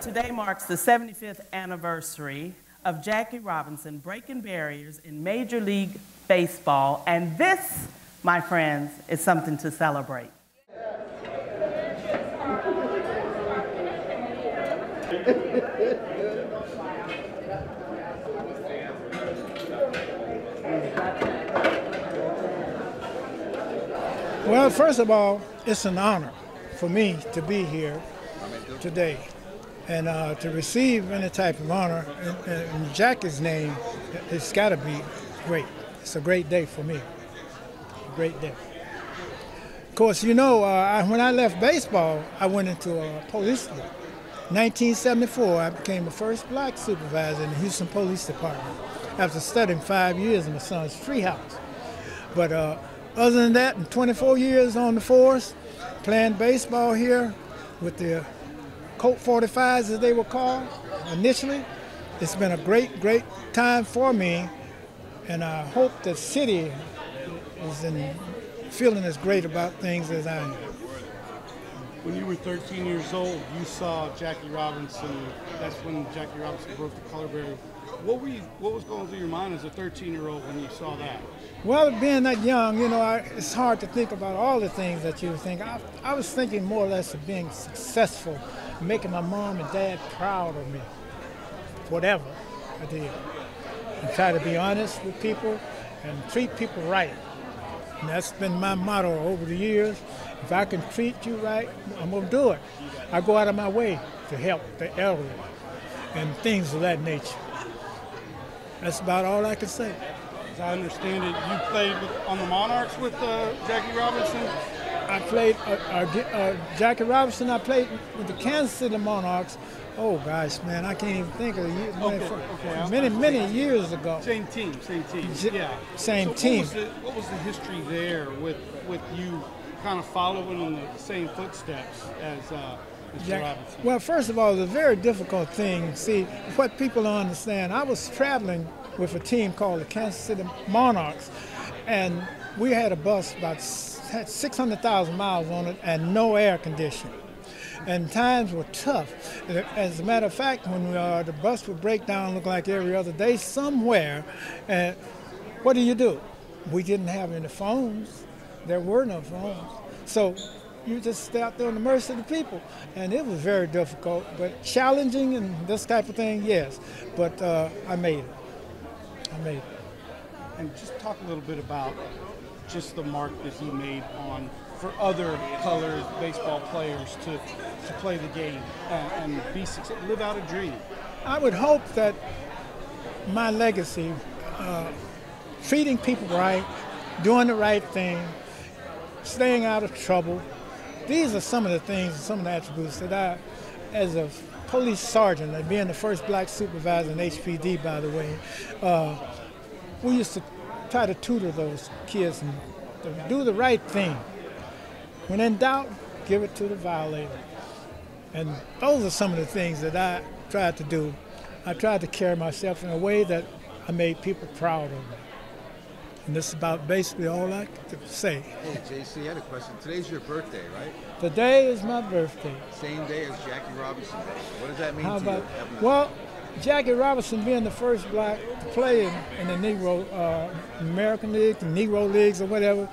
today marks the 75th anniversary of Jackie Robinson breaking barriers in Major League Baseball, and this, my friends, is something to celebrate. Well, first of all, it's an honor for me to be here today and to receive any type of honor in Jackie's name. It's got to be great. It's a great day for me, a great day. Of course, you know, when I left baseball, I went into police. 1974, I became the first black supervisor in the Houston Police Department after studying 5 years in my son's treehouse. But other than that, in 24 years on the force, playing baseball here with the Colt 45s, as they were called initially, it's been a great, great time for me, and I hope the city is feeling as great about things as I am. When you were 13 years old, you saw Jackie Robinson. That's when Jackie Robinson broke the color barrier. What was going through your mind as a 13-year-old when you saw that? Well, being that young, you know, it's hard to think about all the things that you think. I was thinking more or less of being successful, making my mom and dad proud of me, whatever I did. And try to be honest with people and treat people right. And that's been my motto over the years. If I can treat you right, I'm going to do it. I go out of my way to help the elderly and things of that nature. That's about all I can say. As I understand it, you played on the Monarchs with Jackie Robinson? I played Jackie Robinson. I played with the Kansas City Monarchs. Oh gosh, man, I can't even think of the year. Many years ago. Same team. Yeah. Same team. What was the history there with you kind of following in the same footsteps as Mr. Robinson? Well, first of all, it's a very difficult thing. See, what people don't understand, I was traveling with a team called the Kansas City Monarchs, and we had a bus had 600,000 miles on it and no air conditioning. And times were tough. As a matter of fact, when the bus would break down, look like every other day somewhere, and what do? We didn't have any phones. There were no phones. So you just stay out there on the mercy of the people. And it was very difficult, but challenging and this type of thing, yes. But I made it. And just talk a little bit about just the mark that he made for other colored baseball players to play the game and be successful, live out a dream. I would hope that my legacy, treating people right, doing the right thing, staying out of trouble, these are some of the things, some of the attributes that I, as a police sergeant, and being the first black supervisor in HPD, by the way, we used to try to tutor those kids and do the right thing. When in doubt, give it to the violator. And those are some of the things that I tried to do. I tried to carry myself in a way that I made people proud of me. And this is about basically all I could say. Hey, JC, I had a question. Today's your birthday, right? Today is my birthday. Same day as Jackie Robinson. What does that mean to you? Well, Jackie Robinson being the first black to play in the Negro American League, the Negro Leagues or whatever,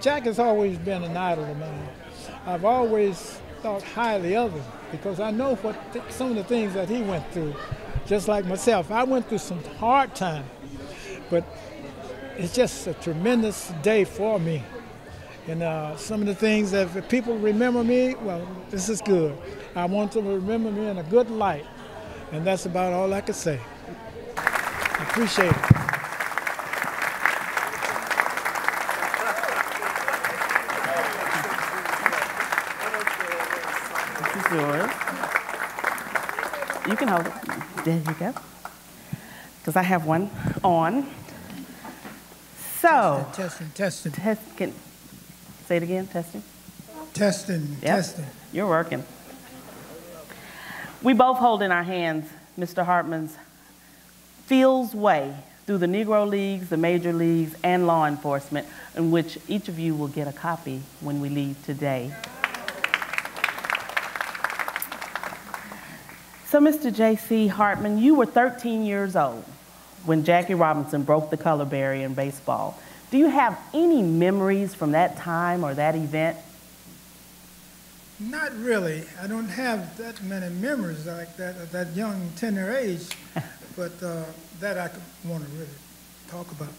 Jack has always been an idol of mine. I've always thought highly of him because I know some of the things that he went through, just like myself. I went through some hard times, but it's just a tremendous day for me. And some of the things that if people remember me, well, this is good. I want them to remember me in a good light. And that's about all I can say. I appreciate it. This is yours. You can hold it. There you go. Because I have one on. So. Testing. Say it again, testing. Testing. You're working. We both hold in our hands Mr. Hartman's Field's Way through the Negro Leagues, the Major Leagues, and law enforcement, in which each of you will get a copy when we leave today. So, Mr. J.C. Hartman, you were 13 years old when Jackie Robinson broke the color barrier in baseball. Do you have any memories from that time or that event? Not really. I don't have that many memories like that at that young, tender age, but that I want to really talk about.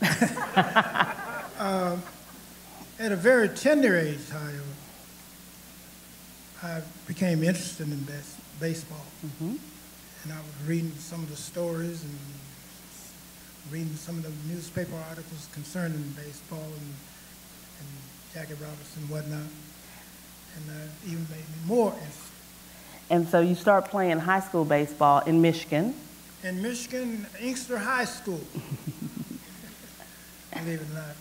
At a very tender age, however, I became interested in baseball. Mm-hmm. And I was reading some of the stories and reading some of the newspaper articles concerning baseball and Jackie Robinson and whatnot. And that even made me more interested. And so you start playing high school baseball in Michigan. In Michigan, Inkster High School. Believe it or not.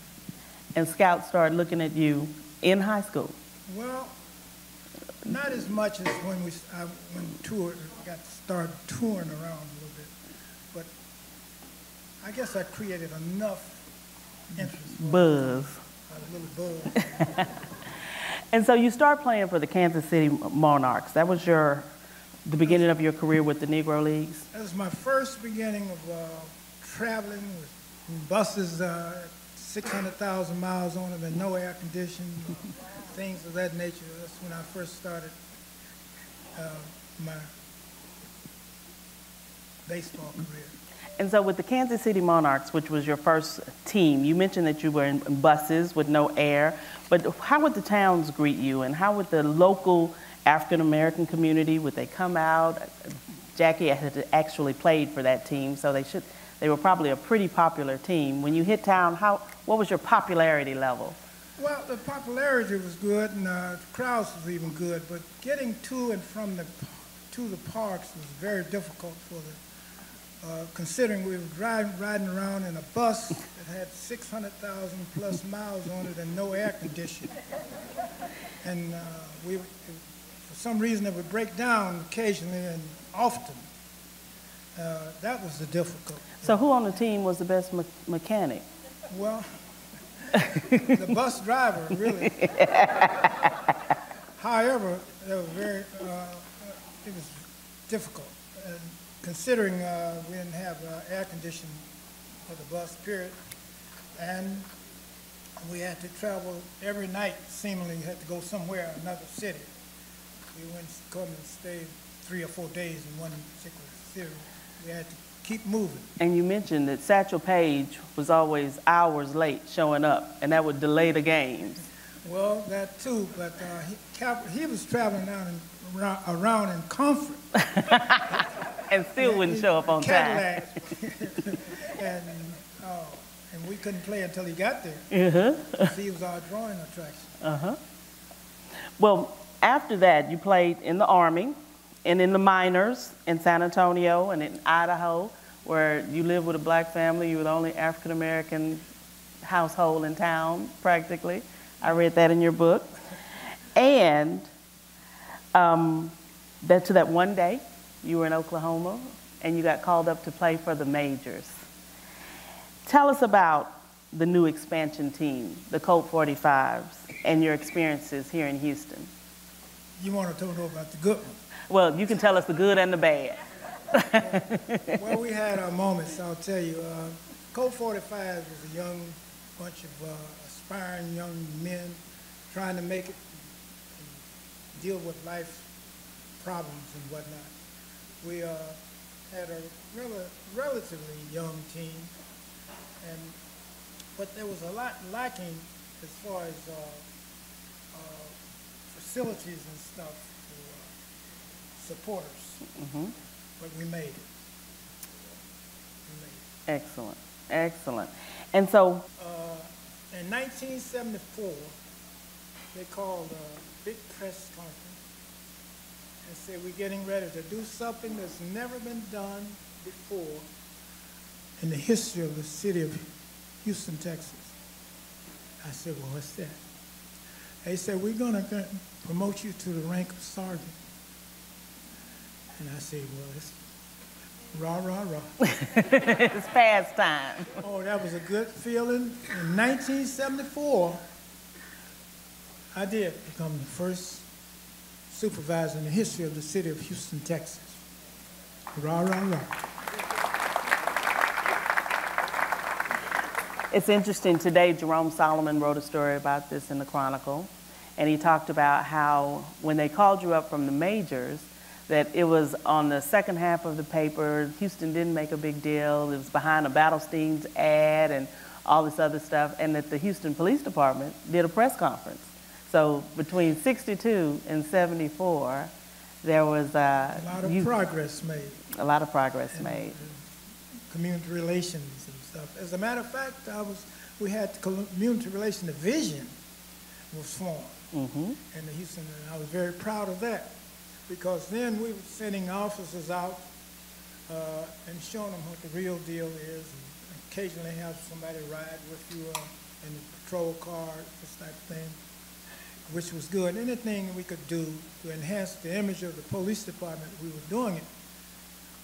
And scouts started looking at you in high school. Well, not as much as when got started touring around a little bit, but I guess I created enough interest. Buzz. A little buzz. And so you start playing for the Kansas City Monarchs. That was the beginning of your career with the Negro Leagues? That was my first beginning of traveling with buses, 600,000 miles on them and no air conditioning, things of that nature. That's when I first started my baseball career. And so with the Kansas City Monarchs, which was your first team, you mentioned that you were in buses with no air, but how would the towns greet you, and how would the local African-American community, would they come out? Jackie had actually played for that team, so they were probably a pretty popular team. When you hit town, what was your popularity level? Well, the popularity was good, and the crowds was even good, but getting to and from the parks was very difficult for considering we were riding around in a bus that had 600,000 plus miles on it and no air conditioning. And for some reason it would break down occasionally and often. That was the difficulty. So who on the team was the best mechanic? Well, the bus driver, really. However, it was difficult. Considering we didn't have air conditioning for the bus, period, and we had to travel every night, seemingly had to go somewhere, another city. We wouldn't come and stay 3 or 4 days in one particular city. We had to keep moving. And you mentioned that Satchel Paige was always hours late showing up, and that would delay the games. Well, that too, but he was traveling around in comfort. And still wouldn't show up on time. And we couldn't play until he got there. Uh-huh. He was our drawing attraction. Uh-huh. Well, after that, you played in the Army and in the minors in San Antonio and in Idaho, where you lived with a black family. You were the only African-American household in town, practically. I read that in your book. And that one day, you were in Oklahoma, and you got called up to play for the majors. Tell us about the new expansion team, the Colt 45s, and your experiences here in Houston. You want to know about the good one? Well, you can tell us the good and the bad. Well, we had our moments, I'll tell you. Colt 45 was a young bunch of aspiring young men trying to make it, and deal with life's problems and whatnot. We had a relatively young team, but there was a lot lacking as far as facilities and stuff for supporters. Mm-hmm. But we made it. Excellent, excellent. And so, in 1974, they called a big press conference and said, we're getting ready to do something that's never been done before in the history of the city of Houston, Texas. I said, well, what's that? They said, we're going to promote you to the rank of sergeant. And I said, well, it's rah, rah, rah. it's past time. Oh, that was a good feeling. In 1974, I did become the first supervisor in the history of the city of Houston, Texas. Rah, rah, rah. It's interesting, today Jerome Solomon wrote a story about this in the Chronicle, and he talked about how when they called you up from the majors, that it was on the second half of the paper. Houston didn't make a big deal. It was behind a Battlesteins ad and all this other stuff, and that the Houston Police Department did a press conference. So between 62 and 74, there was a lot of progress made. A lot of progress made. Community relations and stuff. As a matter of fact, we had the community relation division was formed in the Houston, and I was very proud of that, because then we were sending officers out and showing them what the real deal is, and occasionally have somebody ride with you in the patrol car, this type of thing, which was good. Anything we could do to enhance the image of the police department, we were doing it.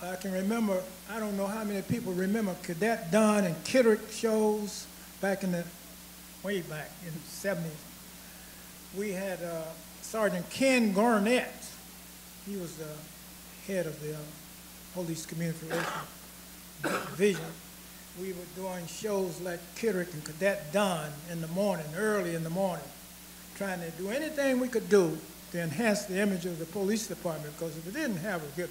I can remember, I don't know how many people remember Cadet Don and Kitterick shows back in the, way back in the 70s. We had Sergeant Ken Garnett. He was the head of the Police Community Relations Division. We were doing shows like Kitterick and Cadet Don in the morning, early in the morning, trying to do anything we could do to enhance the image of the police department, because if we didn't have a good,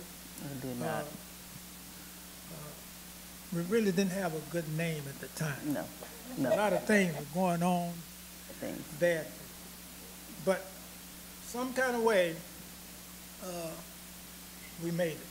we really didn't have a good name at the time. No, no. A lot of things were going on bad. But some kind of way, we made it.